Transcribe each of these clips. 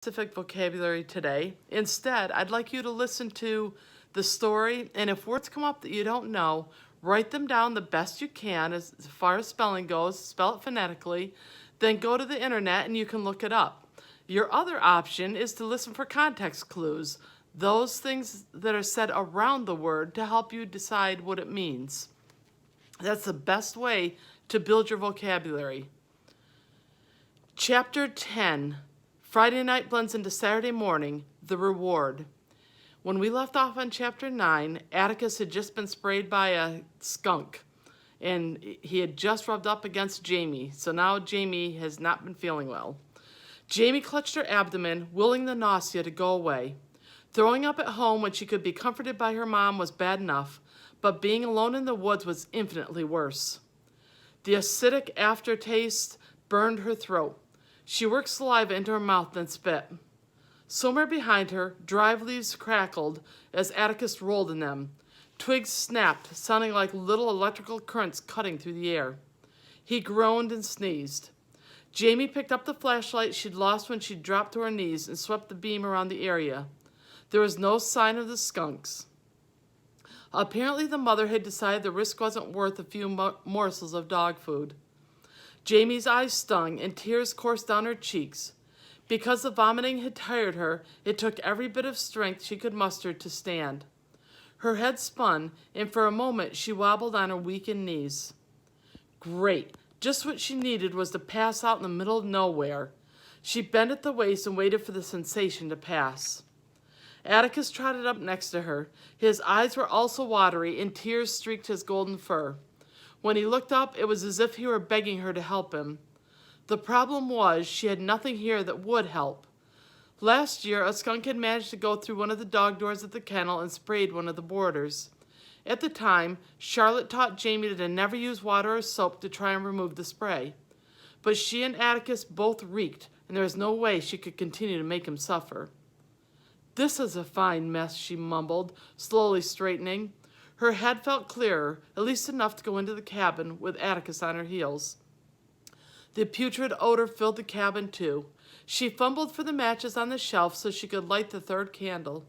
specific vocabulary today. Instead, I'd like you to listen to the story, and if words come up that you don't know, write them down the best you can as far as spelling goes, spell it phonetically, then go to the internet and you can look it up. Your other option is to listen for context clues, those things that are said around the word to help you decide what it means. That's the best way to build your vocabulary. Chapter 10, Friday night blends into Saturday morning, the reward. When we left off on Chapter 9, Atticus had just been sprayed by a skunk, and he had just rubbed up against Jamie, so now Jamie has not been feeling well. Jamie clutched her abdomen, willing the nausea to go away. Throwing up at home when she could be comforted by her mom was bad enough, but being alone in the woods was infinitely worse. The acidic aftertaste burned her throat. She worked saliva into her mouth, then spit. Somewhere behind her, drive leaves crackled as Atticus rolled in them. Twigs snapped, sounding like little electrical currents cutting through the air. He groaned and sneezed. Jamie picked up the flashlight she'd lost when she dropped to her knees and swept the beam around the area. There was no sign of the skunks. Apparently the mother had decided the risk wasn't worth a few morsels of dog food. Jamie's eyes stung and tears coursed down her cheeks. Because the vomiting had tired her, it took every bit of strength she could muster to stand. Her head spun, and for a moment she wobbled on her weakened knees. Great! Just what she needed was to pass out in the middle of nowhere. She bent at the waist and waited for the sensation to pass. Atticus trotted up next to her. His eyes were also watery, and tears streaked his golden fur. When he looked up, it was as if he were begging her to help him. The problem was she had nothing here that would help. Last year, a skunk had managed to go through one of the dog doors at the kennel and sprayed one of the boarders. At the time, Charlotte taught Jamie to never use water or soap to try and remove the spray. But she and Atticus both reeked, and there was no way she could continue to make him suffer. "This is a fine mess," she mumbled, slowly straightening. Her head felt clearer, at least enough to go into the cabin with Atticus on her heels. The putrid odor filled the cabin, too. She fumbled for the matches on the shelf so she could light the third candle.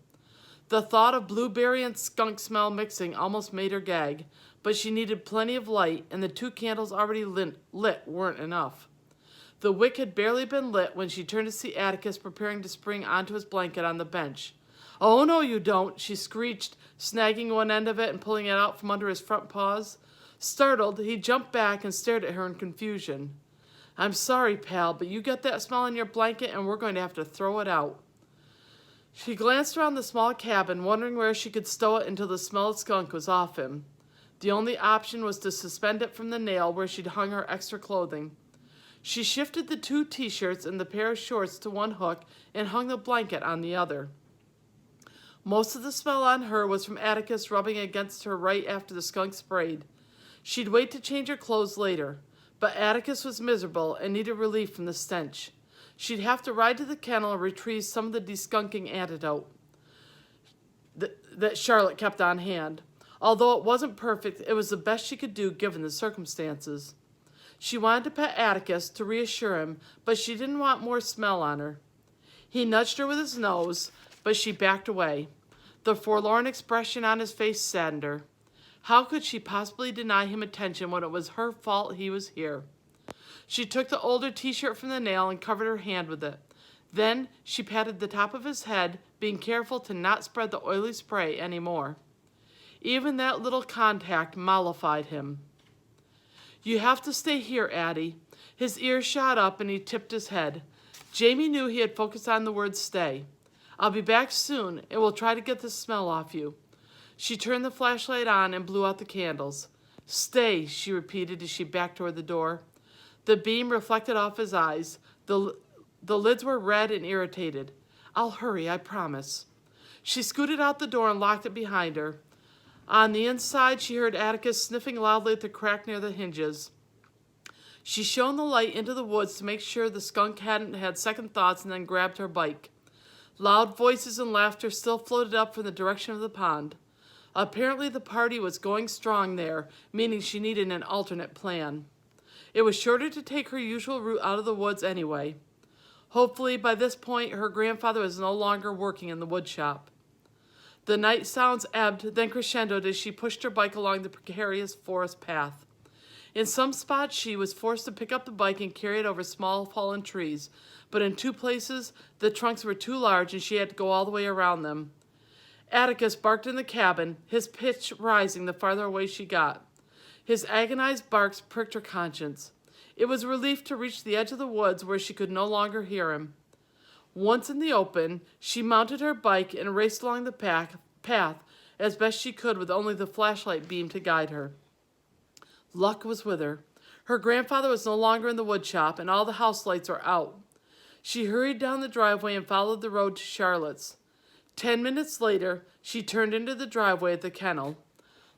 The thought of blueberry and skunk smell mixing almost made her gag, but she needed plenty of light, and the 2 candles already lit weren't enough. The wick had barely been lit when she turned to see Atticus preparing to spring onto his blanket on the bench. "Oh, no, you don't," she screeched, snagging one end of it and pulling it out from under his front paws. Startled, he jumped back and stared at her in confusion. "I'm sorry, pal, but you get that smell in your blanket and we're going to have to throw it out." She glanced around the small cabin, wondering where she could stow it until the smell of skunk was off him. The only option was to suspend it from the nail where she'd hung her extra clothing. She shifted the 2 t-shirts and the pair of shorts to one hook and hung the blanket on the other. Most of the smell on her was from Atticus rubbing against her right after the skunk sprayed. She'd wait to change her clothes later, but Atticus was miserable and needed relief from the stench. She'd have to ride to the kennel and retrieve some of the deskunking antidote that Charlotte kept on hand. Although it wasn't perfect, it was the best she could do given the circumstances. She wanted to pet Atticus to reassure him, but she didn't want more smell on her. He nudged her with his nose, but she backed away. The forlorn expression on his face saddened her. How could she possibly deny him attention when it was her fault he was here? She took the older t-shirt from the nail and covered her hand with it. Then she patted the top of his head, being careful to not spread the oily spray any more. Even that little contact mollified him. "You have to stay here, Addie." His ears shot up and he tipped his head. Jamie knew he had focused on the word stay. "I'll be back soon and we'll try to get the smell off you." She turned the flashlight on and blew out the candles. "Stay," she repeated as she backed toward the door. The beam reflected off his eyes. The lids were red and irritated. "I'll hurry, I promise." She scooted out the door and locked it behind her. On the inside, she heard Atticus sniffing loudly at the crack near the hinges. She shone the light into the woods to make sure the skunk hadn't had second thoughts and then grabbed her bike. Loud voices and laughter still floated up from the direction of the pond. Apparently the party was going strong there, meaning she needed an alternate plan. It was shorter to take her usual route out of the woods anyway. Hopefully, by this point, her grandfather was no longer working in the wood shop. The night sounds ebbed, then crescendoed as she pushed her bike along the precarious forest path. In some spots, she was forced to pick up the bike and carry it over small fallen trees, but in 2 places, the trunks were too large and she had to go all the way around them. Atticus barked in the cabin, his pitch rising the farther away she got. His agonized barks pricked her conscience. It was a relief to reach the edge of the woods where she could no longer hear him. Once in the open, she mounted her bike and raced along the path as best she could with only the flashlight beam to guide her. Luck was with her. Her grandfather was no longer in the wood shop and all the house lights were out. She hurried down the driveway and followed the road to Charlotte's. 10 minutes later, she turned into the driveway at the kennel.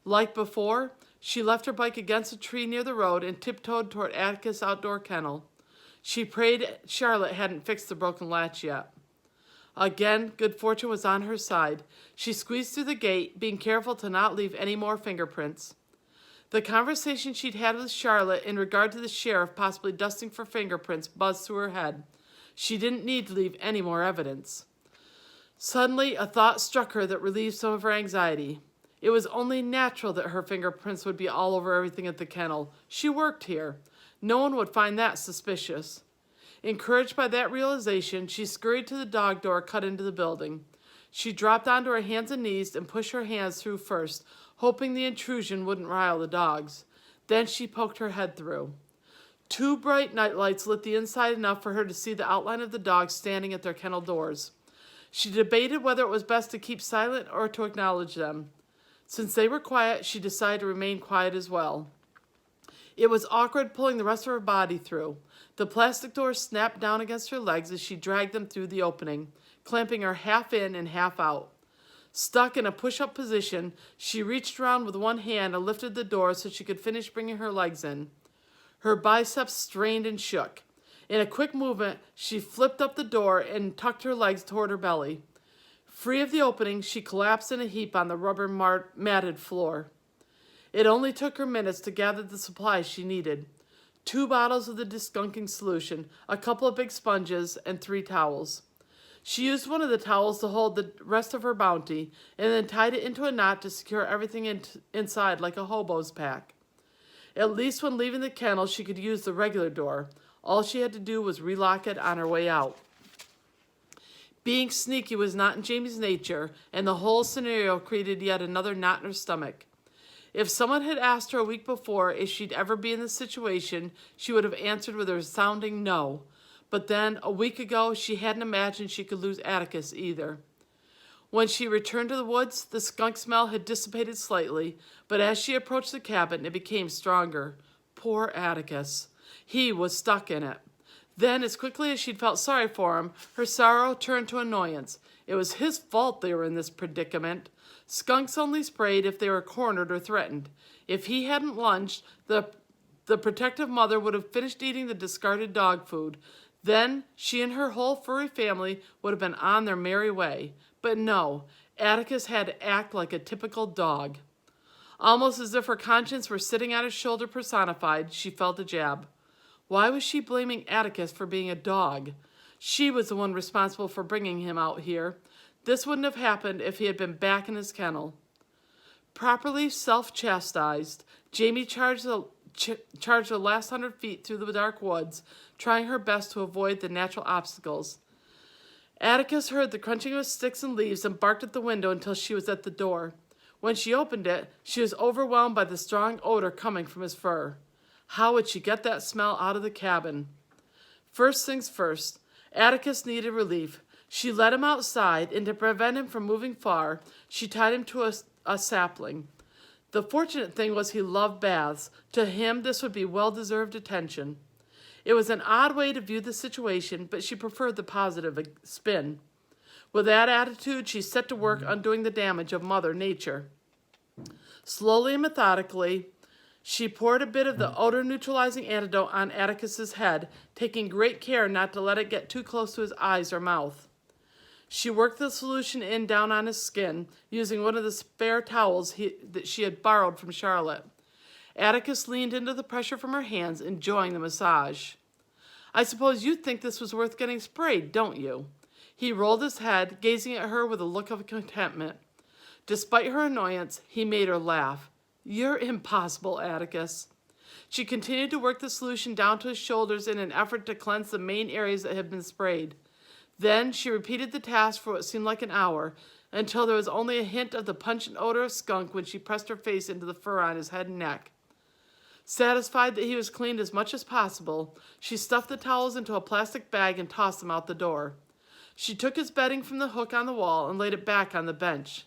Like before, she left her bike against a tree near the road and tiptoed toward Atticus' outdoor kennel. She prayed Charlotte hadn't fixed the broken latch yet. Again, good fortune was on her side. She squeezed through the gate, being careful to not leave any more fingerprints. The conversation she'd had with Charlotte in regard to the sheriff possibly dusting for fingerprints buzzed through her head. She didn't need to leave any more evidence. Suddenly, a thought struck her that relieved some of her anxiety. It was only natural that her fingerprints would be all over everything at the kennel. She worked here. No one would find that suspicious. Encouraged by that realization, she scurried to the dog door cut into the building. She dropped onto her hands and knees and pushed her hands through first, hoping the intrusion wouldn't rile the dogs. Then she poked her head through. 2 bright nightlights lit the inside enough for her to see the outline of the dogs standing at their kennel doors. She debated whether it was best to keep silent or to acknowledge them. Since they were quiet, she decided to remain quiet as well. It was awkward pulling the rest of her body through. The plastic doors snapped down against her legs as she dragged them through the opening, clamping her half in and half out. Stuck in a push-up position, she reached around with one hand and lifted the door so she could finish bringing her legs in. Her biceps strained and shook. In a quick movement, she flipped up the door and tucked her legs toward her belly. Free of the opening, she collapsed in a heap on the rubber matted floor. It only took her minutes to gather the supplies she needed. 2 bottles of the disgunking solution, a couple of big sponges, and 3 towels. She used one of the towels to hold the rest of her bounty, and then tied it into a knot to secure everything inside like a hobo's pack. At least when leaving the kennel, she could use the regular door. All she had to do was relock it on her way out. Being sneaky was not in Jamie's nature, and the whole scenario created yet another knot in her stomach. If someone had asked her a week before if she'd ever be in this situation, she would have answered with a resounding no. But then, a week ago, she hadn't imagined she could lose Atticus either. When she returned to the woods, the skunk smell had dissipated slightly, but as she approached the cabin, it became stronger. Poor Atticus. He was stuck in it. Then, as quickly as she'd felt sorry for him, her sorrow turned to annoyance. It was his fault they were in this predicament. Skunks only sprayed if they were cornered or threatened. If he hadn't lunged, the protective mother would have finished eating the discarded dog food. Then she and her whole furry family would have been on their merry way. But no, Atticus had to act like a typical dog. Almost as if her conscience were sitting on his shoulder personified, she felt a jab. Why was she blaming Atticus for being a dog? She was the one responsible for bringing him out here. This wouldn't have happened if he had been back in his kennel. Properly self-chastised, Jamie charged the last 100 feet through the dark woods, trying her best to avoid the natural obstacles. Atticus heard the crunching of sticks and leaves and barked at the window until she was at the door. When she opened it, she was overwhelmed by the strong odor coming from his fur. How would she get that smell out of the cabin? First things first, Atticus needed relief. She led him outside, and to prevent him from moving far, she tied him to a sapling. The fortunate thing was he loved baths. To him, this would be well-deserved attention. It was an odd way to view the situation, but she preferred the positive spin. With that attitude, she set to work undoing the damage of Mother Nature. Slowly and methodically, she poured a bit of the odor-neutralizing antidote on Atticus's head, taking great care not to let it get too close to his eyes or mouth. She worked the solution in down on his skin, using one of the spare towels that she had borrowed from Charlotte. Atticus leaned into the pressure from her hands, enjoying the massage. I suppose you think this was worth getting sprayed, don't you?" He rolled his head, gazing at her with a look of contentment. Despite her annoyance, he made her laugh. "You're impossible, Atticus." She continued to work the solution down to his shoulders in an effort to cleanse the main areas that had been sprayed. Then she repeated the task for what seemed like an hour, until there was only a hint of the pungent odor of skunk when she pressed her face into the fur on his head and neck. Satisfied that he was cleaned as much as possible, she stuffed the towels into a plastic bag and tossed them out the door. She took his bedding from the hook on the wall and laid it back on the bench.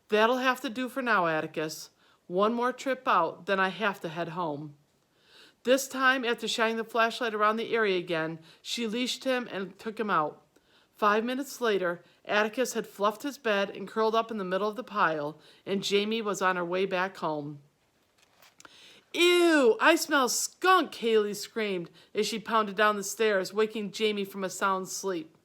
"That'll have to do for now, Atticus. One more trip out, then I have to head home." This time, after shining the flashlight around the area again, she leashed him and took him out. 5 minutes later, Atticus had fluffed his bed and curled up in the middle of the pile, and Jamie was on her way back home. "Ew, I smell skunk," Haley screamed as she pounded down the stairs, waking Jamie from a sound sleep.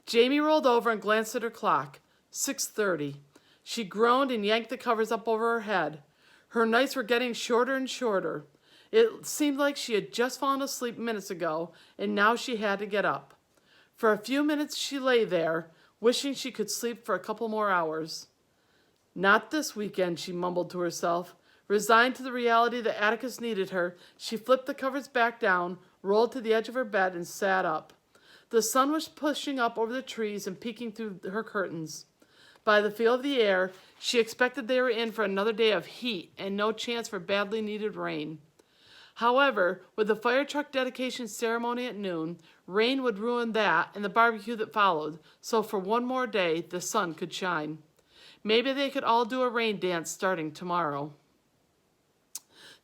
Jamie rolled over and glanced at her clock. 6:30. She groaned and yanked the covers up over her head. Her nights were getting shorter and shorter. It seemed like she had just fallen asleep minutes ago, and now she had to get up. For a few minutes she lay there, wishing she could sleep for a couple more hours. "Not this weekend," she mumbled to herself. Resigned to the reality that Atticus needed her, she flipped the covers back down, rolled to the edge of her bed, and sat up. The sun was pushing up over the trees and peeking through her curtains. By the feel of the air, she expected they were in for another day of heat and no chance for badly needed rain. However, with the fire truck dedication ceremony at noon, rain would ruin that and the barbecue that followed, so for one more day, the sun could shine. Maybe they could all do a rain dance starting tomorrow.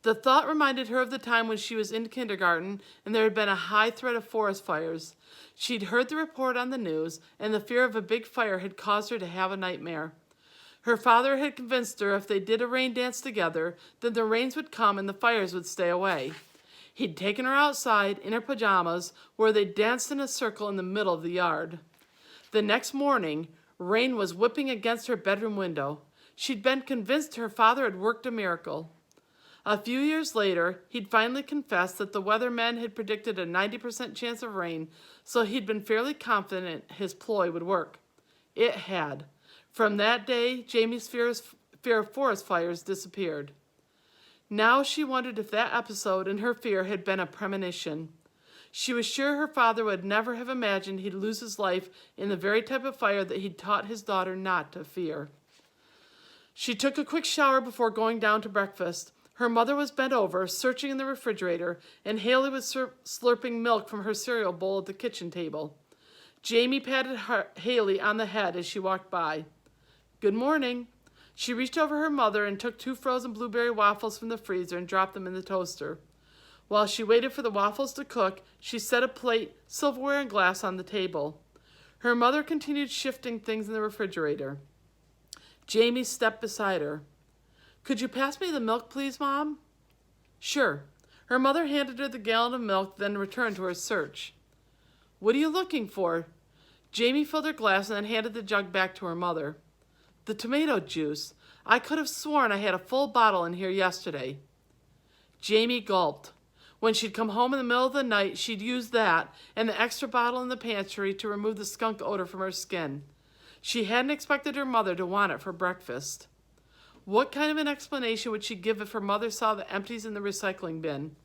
The thought reminded her of the time when she was in kindergarten and there had been a high threat of forest fires. She'd heard the report on the news, and the fear of a big fire had caused her to have a nightmare. Her father had convinced her if they did a rain dance together, then the rains would come and the fires would stay away. He'd taken her outside in her pajamas, where they danced in a circle in the middle of the yard. The next morning, rain was whipping against her bedroom window. She'd been convinced her father had worked a miracle. A few years later, he'd finally confessed that the weathermen had predicted a 90% chance of rain, so he'd been fairly confident his ploy would work. It had. From that day, Jamie's fear of forest fires disappeared. Now she wondered if that episode and her fear had been a premonition. She was sure her father would never have imagined he'd lose his life in the very type of fire that he'd taught his daughter not to fear. She took a quick shower before going down to breakfast. Her mother was bent over, searching in the refrigerator, and Haley was slurping milk from her cereal bowl at the kitchen table. Jamie patted Haley on the head as she walked by. "Good morning." She reached over her mother and took 2 frozen blueberry waffles from the freezer and dropped them in the toaster. While she waited for the waffles to cook, she set a plate, silverware, and glass on the table. Her mother continued shifting things in the refrigerator. Jamie stepped beside her. "Could you pass me the milk, please, Mom?" "Sure." Her mother handed her the gallon of milk, then returned to her search. "What are you looking for?" Jamie filled her glass and then handed the jug back to her mother. "The tomato juice. I could have sworn I had a full bottle in here yesterday." Jamie gulped. When she'd come home in the middle of the night, she'd used that and the extra bottle in the pantry to remove the skunk odor from her skin. She hadn't expected her mother to want it for breakfast. What kind of an explanation would she give if her mother saw the empties in the recycling bin?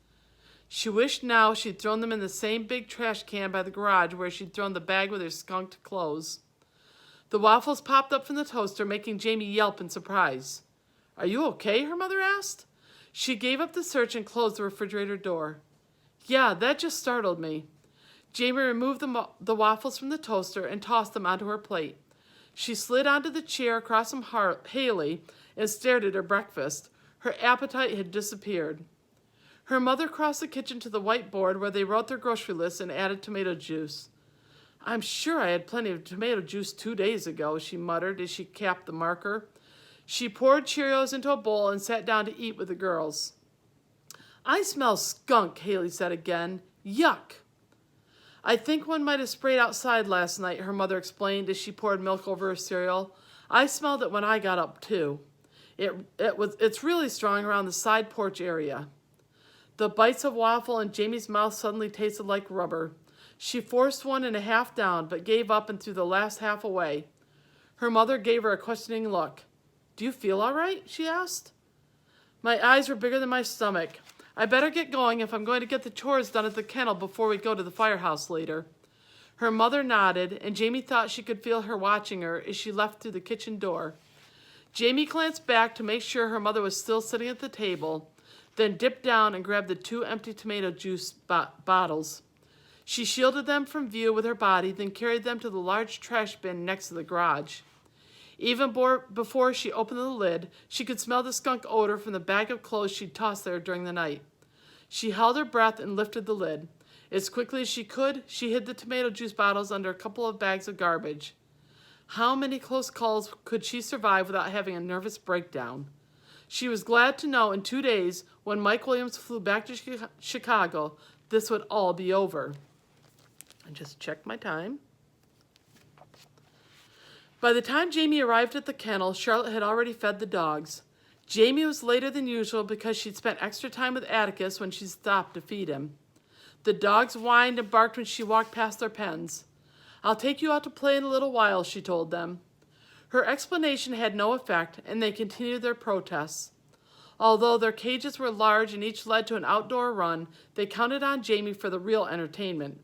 She wished now she'd thrown them in the same big trash can by the garage where she'd thrown the bag with her skunked clothes. The waffles popped up from the toaster, making Jamie yelp in surprise. "Are you okay?" her mother asked. She gave up the search and closed the refrigerator door. "Yeah, that just startled me." Jamie removed the waffles from the toaster and tossed them onto her plate. She slid onto the chair across from Haley and stared at her breakfast. Her appetite had disappeared. Her mother crossed the kitchen to the whiteboard where they wrote their grocery list and added tomato juice. "I'm sure I had plenty of tomato juice 2 days ago," she muttered as she capped the marker. She poured Cheerios into a bowl and sat down to eat with the girls. "I smell skunk," Haley said again. "Yuck." "I think one might have sprayed outside last night," her mother explained as she poured milk over her cereal. "I smelled it when I got up too. It's really strong around the side porch area." The bites of waffle in Jamie's mouth suddenly tasted like rubber. She forced 1.5 down, but gave up and threw the last half away. Her mother gave her a questioning look. "Do you feel all right?" she asked. My eyes were bigger than my stomach. I better get going if I'm going to get the chores done at the kennel before we go to the firehouse later. Her mother nodded, and Jamie thought she could feel her watching her as she left through the kitchen door. Jamie glanced back to make sure her mother was still sitting at the table, then dipped down and grabbed the 2 empty tomato juice bottles. She shielded them from view with her body, then carried them to the large trash bin next to the garage. Even before she opened the lid, she could smell the skunk odor from the bag of clothes she'd tossed there during the night. She held her breath and lifted the lid. As quickly as she could, she hid the tomato juice bottles under a couple of bags of garbage. How many close calls could she survive without having a nervous breakdown? She was glad to know in 2 days, when Mike Williams flew back to Chicago, this would all be over. I just checked my time. By the time Jamie arrived at the kennel, Charlotte had already fed the dogs. Jamie was later than usual because she'd spent extra time with Atticus when she stopped to feed him. The dogs whined and barked when she walked past their pens. "I'll take you out to play in a little while," she told them. Her explanation had no effect, and they continued their protests. Although their cages were large and each led to an outdoor run, they counted on Jamie for the real entertainment.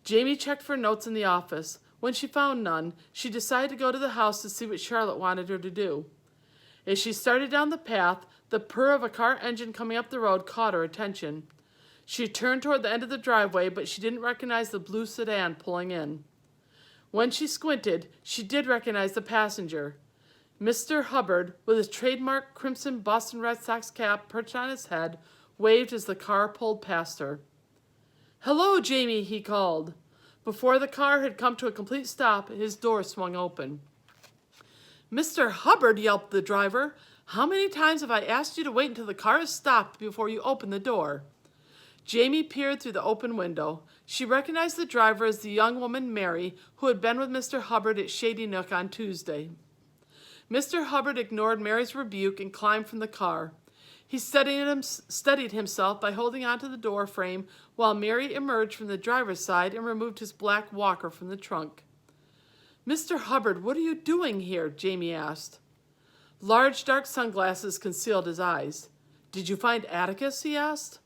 Jamie checked for notes in the office. When she found none, she decided to go to the house to see what Charlotte wanted her to do. As she started down the path, the purr of a car engine coming up the road caught her attention. She turned toward the end of the driveway, but she didn't recognize the blue sedan pulling in. When she squinted, she did recognize the passenger. Mr. Hubbard, with his trademark crimson Boston Red Sox cap perched on his head, waved as the car pulled past her. "Hello, Jamie," he called. Before the car had come to a complete stop, his door swung open. "Mr. Hubbard," yelped the driver, "how many times have I asked you to wait until the car is stopped before you open the door?" Jamie peered through the open window. She recognized the driver as the young woman, Mary, who had been with Mr. Hubbard at Shady Nook on Tuesday. Mr. Hubbard ignored Mary's rebuke and climbed from the car. He steadied himself by holding onto the door frame while Mary emerged from the driver's side and removed his black walker from the trunk. "Mr. Hubbard, what are you doing here?" Jamie asked. Large dark sunglasses concealed his eyes. "Did you find Atticus?" he asked.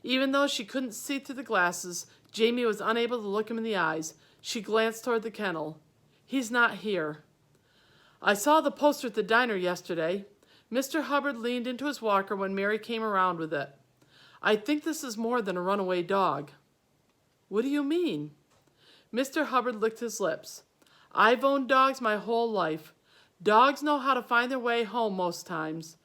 Even though she couldn't see through the glasses, Jamie was unable to look him in the eyes. She glanced toward the kennel. "He's not here." "I saw the poster at the diner yesterday." Mr. Hubbard leaned into his walker when Mary came around with it. "I think this is more than a runaway dog." "What do you mean?" Mr. Hubbard licked his lips. "I've owned dogs my whole life. Dogs know how to find their way home most times.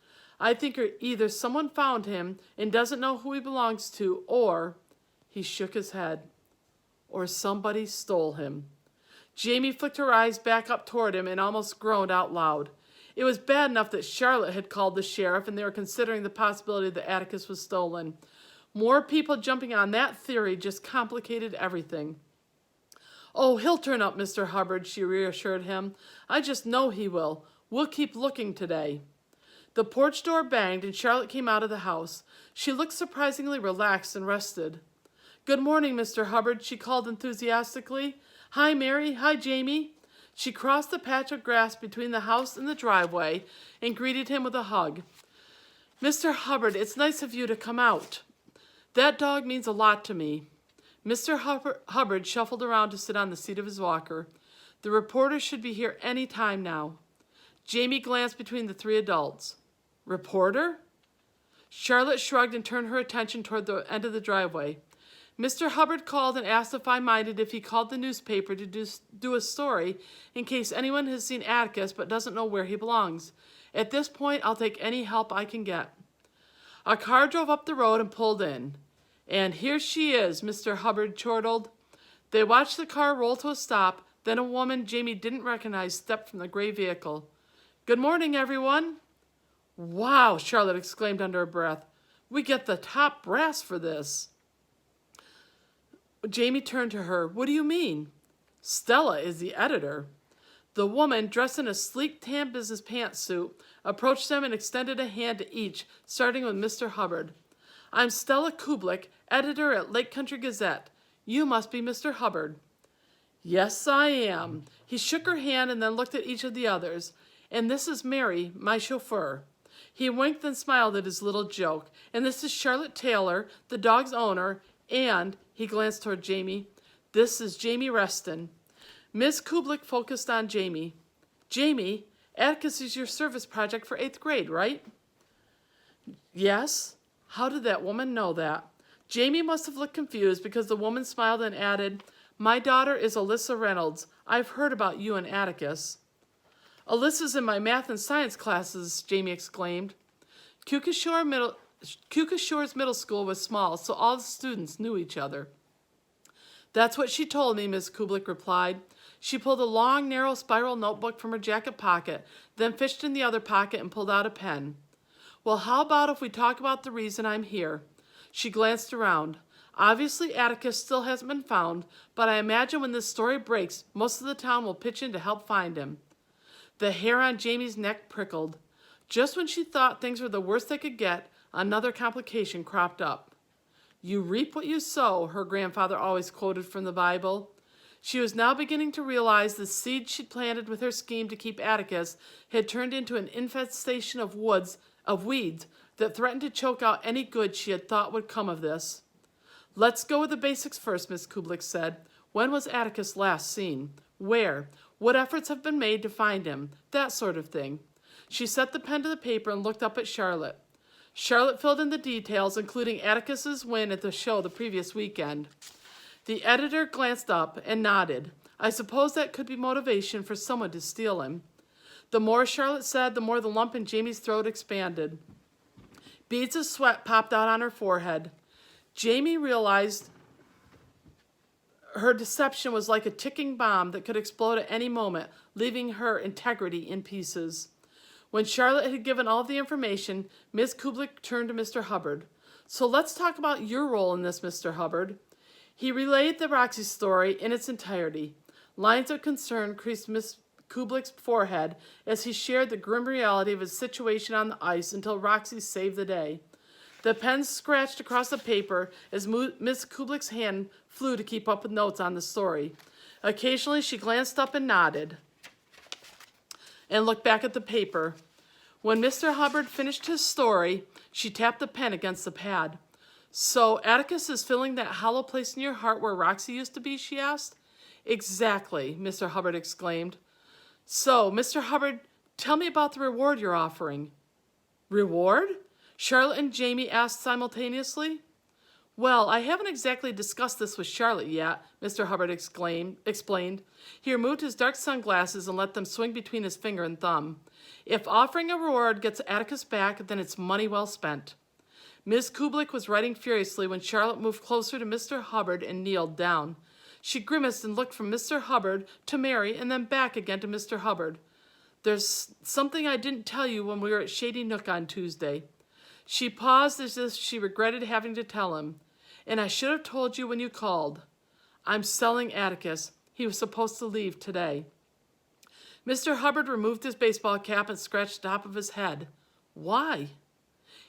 I think either someone found him and doesn't know who he belongs to, or," he shook his head, "or somebody stole him." Jamie flicked her eyes back up toward him and almost groaned out loud. It was bad enough that Charlotte had called the sheriff and they were considering the possibility that Atticus was stolen. More people jumping on that theory just complicated everything. "Oh, he'll turn up, Mr. Hubbard," she reassured him. "I just know he will. We'll keep looking today." The porch door banged and Charlotte came out of the house. She looked surprisingly relaxed and rested. "Good morning, Mr. Hubbard," she called enthusiastically. "Hi, Mary. Hi, Jamie." She crossed the patch of grass between the house and the driveway and greeted him with a hug. "Mr. Hubbard, it's nice of you to come out. That dog means a lot to me." Mr. Hubbard shuffled around to sit on the seat of his walker. "The reporter should be here any time now." Jamie glanced between the 3 adults. "Reporter?" Charlotte shrugged and turned her attention toward the end of the driveway. "Mr. Hubbard called and asked if I minded if he called the newspaper to do a story in case anyone has seen Atticus but doesn't know where he belongs. At this point, I'll take any help I can get." A car drove up the road and pulled in. "And here she is," Mr. Hubbard chortled. They watched the car roll to a stop. Then a woman Jamie didn't recognize stepped from the gray vehicle. "Good morning, everyone." "Wow," Charlotte exclaimed under her breath. "We get the top brass for this." Jamie turned to her. "What do you mean?" "Stella is the editor." The woman, dressed in a sleek tan business pantsuit, approached them and extended a hand to each, starting with Mr. Hubbard. I'm Stella Kublik, editor at Lake Country Gazette. You must be Mr. Hubbard." "Yes, I am." He shook her hand and then looked at each of the others. "And this is Mary, my chauffeur." He winked and smiled at his little joke. "And this is Charlotte Taylor, the dog's owner, and," he glanced toward Jamie, "this is Jamie Reston." Ms. Kublik focused on Jamie. "Jamie, Atticus is your service project for 8th grade, right?" "Yes." How did that woman know that? Jamie must have looked confused because the woman smiled and added, "My daughter is Alyssa Reynolds. I've heard about you and Atticus." "Alyssa's in my math and science classes," Jamie exclaimed. Keuka Shores Middle School was small, so all the students knew each other. "That's what she told me," Miss Kublik replied. She pulled a long, narrow spiral notebook from her jacket pocket, then fished in the other pocket and pulled out a pen. "Well, how about if we talk about the reason I'm here?" She glanced around. "Obviously, Atticus still hasn't been found, but I imagine when this story breaks, most of the town will pitch in to help find him." The hair on Jamie's neck prickled. Just when she thought things were the worst they could get, another complication cropped up. "You reap what you sow," her grandfather always quoted from the Bible. She was now beginning to realize the seed she'd planted with her scheme to keep Atticus had turned into an infestation of weeds that threatened to choke out any good she had thought would come of this. "Let's go with the basics first," Miss Kublik said. "When was Atticus last seen? Where? What efforts have been made to find him? That sort of thing." She set the pen to the paper and looked up at Charlotte. Charlotte filled in the details, including Atticus's win at the show the previous weekend. The editor glanced up and nodded. I suppose that could be motivation for someone to steal him. The more Charlotte said, the more the lump in Jamie's throat expanded. Beads of sweat popped out on her forehead. Jamie realized her deception was like a ticking bomb that could explode at any moment, leaving her integrity in pieces. When Charlotte had given all of the information, Miss Kublik turned to Mr. Hubbard. "So let's talk about your role in this, Mr. Hubbard." He relayed the Roxy story in its entirety. Lines of concern creased Miss Kublik's forehead as he shared the grim reality of his situation on the ice until Roxy saved the day. The pen scratched across the paper as Miss Kublik's hand flew to keep up with notes on the story. Occasionally she glanced up and nodded and looked back at the paper. When Mr. Hubbard finished his story, she tapped the pen against the pad. "So Atticus is filling that hollow place in your heart where Roxy used to be?" she asked. "Exactly," Mr. Hubbard exclaimed. "So, Mr. Hubbard, tell me about the reward you're offering." "Reward?" Charlotte and Jamie asked simultaneously. "Well, I haven't exactly discussed this with Charlotte yet," Mr. Hubbard explained. He removed his dark sunglasses and let them swing between his finger and thumb. "If offering a reward gets Atticus back, then it's money well spent." Ms. Kublik was writing furiously when Charlotte moved closer to Mr. Hubbard and kneeled down. She grimaced and looked from Mr. Hubbard to Mary and then back again to Mr. Hubbard. "There's something I didn't tell you when we were at Shady Nook on Tuesday." She paused as if she regretted having to tell him. "And I should have told you when you called. I'm selling Atticus. He was supposed to leave today." Mr. Hubbard removed his baseball cap and scratched the top of his head. "Why?"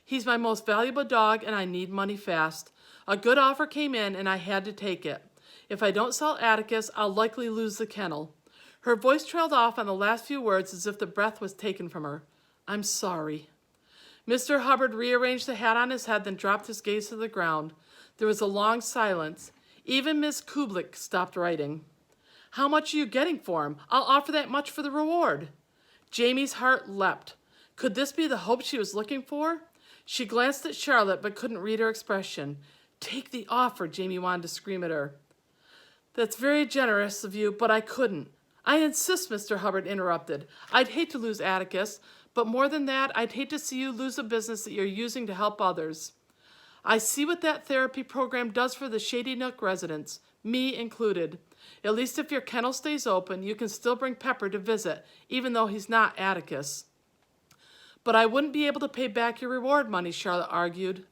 "He's my most valuable dog and I need money fast. A good offer came in and I had to take it. If I don't sell Atticus, I'll likely lose the kennel." Her voice trailed off on the last few words as if the breath was taken from her. "I'm sorry." Mr. Hubbard rearranged the hat on his head, then dropped his gaze to the ground. There was a long silence. Even Miss Kublik stopped writing. "How much are you getting for him? I'll offer that much for the reward." Jamie's heart leapt. Could this be the hope she was looking for? She glanced at Charlotte but couldn't read her expression. "Take the offer," Jamie wanted to scream at her. "That's very generous of you, but I couldn't." "I insist," Mr. Hubbard interrupted. "I'd hate to lose Atticus, but more than that, I'd hate to see you lose a business that you're using to help others. I see what that therapy program does for the Shady Nook residents, me included. At least if your kennel stays open, you can still bring Pepper to visit, even though he's not Atticus." "But I wouldn't be able to pay back your reward money," Charlotte argued.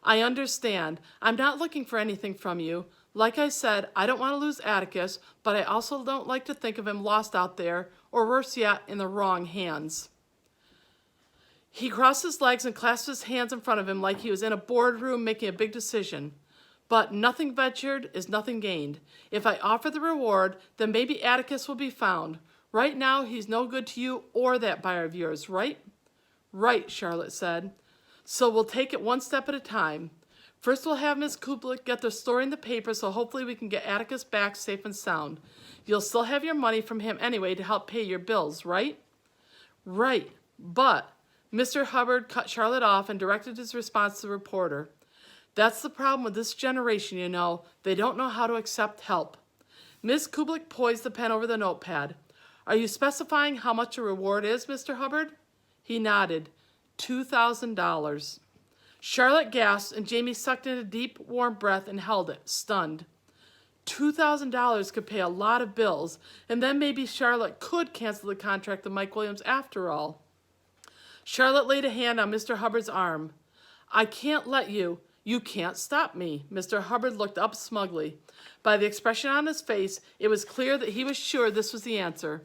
"I understand. I'm not looking for anything from you. Like I said, I don't want to lose Atticus, but I also don't like to think of him lost out there, or worse yet, in the wrong hands." He crossed his legs and clasped his hands in front of him like he was in a boardroom making a big decision. But nothing ventured is nothing gained. If I offer the reward, then maybe Atticus will be found. Right now, he's no good to you or that buyer of yours, right? Right, Charlotte said. So we'll take it one step at a time. First, we'll have Miss Kublik get the story in the paper so hopefully we can get Atticus back safe and sound. You'll still have your money from him anyway to help pay your bills, right? Right, but Mr. Hubbard cut Charlotte off and directed his response to the reporter. That's the problem with this generation, you know. They don't know how to accept help. Miss Kublik poised the pen over the notepad. Are you specifying how much a reward is, Mr. Hubbard? He nodded. $2,000. Charlotte gasped, and Jamie sucked in a deep, warm breath and held it, stunned. $2,000 could pay a lot of bills, and then maybe Charlotte could cancel the contract with Mike Williams after all. Charlotte laid a hand on Mr. Hubbard's arm. I can't let you. You can't stop me. Mr. Hubbard looked up smugly. By the expression on his face, it was clear that he was sure this was the answer.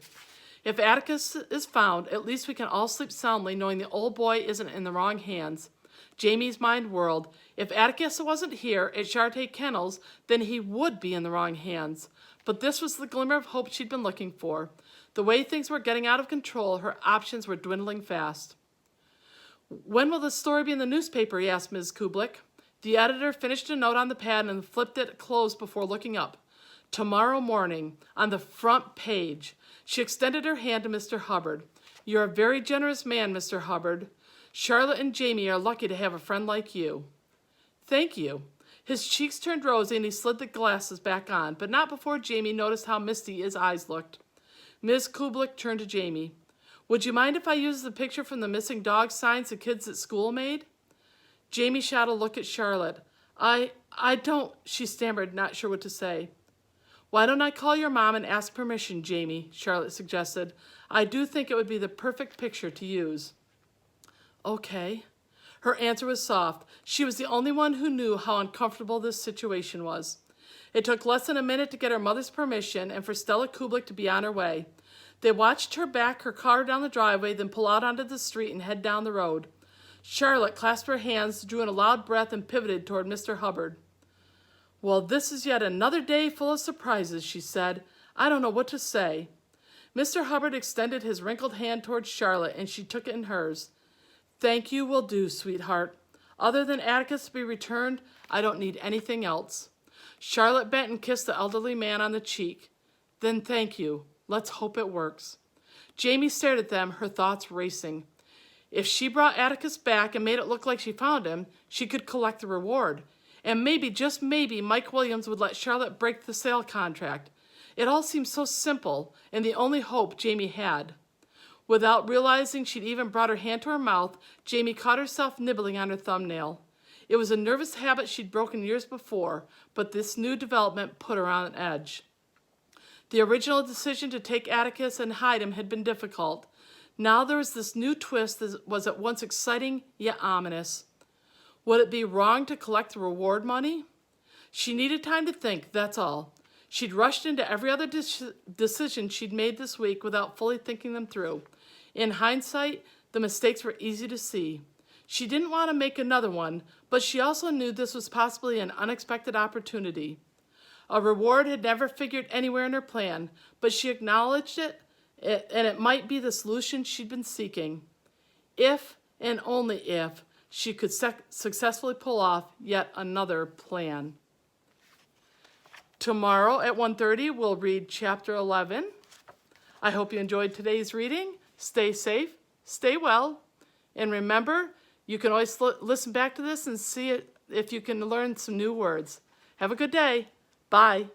If Atticus is found, at least we can all sleep soundly knowing the old boy isn't in the wrong hands. Jamie's mind whirled. If Atticus wasn't here at Charté Kennels, then he would be in the wrong hands. But this was the glimmer of hope she'd been looking for. The way things were getting out of control, her options were dwindling fast. When will the story be in the newspaper? He asked Ms. Kublik. The editor finished a note on the pad and flipped it closed before looking up. Tomorrow morning, on the front page. She extended her hand to Mr. Hubbard. You're a very generous man, Mr. Hubbard. Charlotte and Jamie are lucky to have a friend like you. Thank you. His cheeks turned rosy and he slid the glasses back on, but not before Jamie noticed how misty his eyes looked. Ms. Kublik turned to Jamie. Would you mind if I use the picture from the missing dog signs the kids at school made? Jamie shot a look at Charlotte. I don't, she stammered, not sure what to say. Why don't I call your mom and ask permission, Jamie? Charlotte suggested. I do think it would be the perfect picture to use. Okay. Her answer was soft. She was the only one who knew how uncomfortable this situation was. It took less than a minute to get her mother's permission and for Stella Kublik to be on her way. They watched her back her car down the driveway, then pull out onto the street and head down the road. Charlotte clasped her hands, drew in a loud breath, and pivoted toward Mr. Hubbard. Well, this is yet another day full of surprises, she said. I don't know what to say. Mr. Hubbard extended his wrinkled hand toward Charlotte, and she took it in hers. Thank you will do, sweetheart. Other than Atticus to be returned, I don't need anything else. Charlotte bent and kissed the elderly man on the cheek. Then thank you. Let's hope it works. Jamie stared at them, her thoughts racing. If she brought Atticus back and made it look like she found him, she could collect the reward. And maybe, just maybe, Mike Williams would let Charlotte break the sale contract. It all seemed so simple, and the only hope Jamie had. Without realizing she'd even brought her hand to her mouth, Jamie caught herself nibbling on her thumbnail. It was a nervous habit she'd broken years before, but this new development put her on edge. The original decision to take Atticus and hide him had been difficult. Now there was this new twist that was at once exciting yet ominous. Would it be wrong to collect the reward money? She needed time to think, that's all. She'd rushed into every other decision she'd made this week without fully thinking them through. In hindsight, the mistakes were easy to see. She didn't want to make another one, but she also knew this was possibly an unexpected opportunity. A reward had never figured anywhere in her plan, but she acknowledged it, and it might be the solution she'd been seeking. If, and only if, she could successfully pull off yet another plan. Tomorrow at 1:30, we'll read Chapter 11. I hope you enjoyed today's reading. Stay safe, stay well, and remember, you can always listen back to this and see if you can learn some new words. Have a good day. Bye.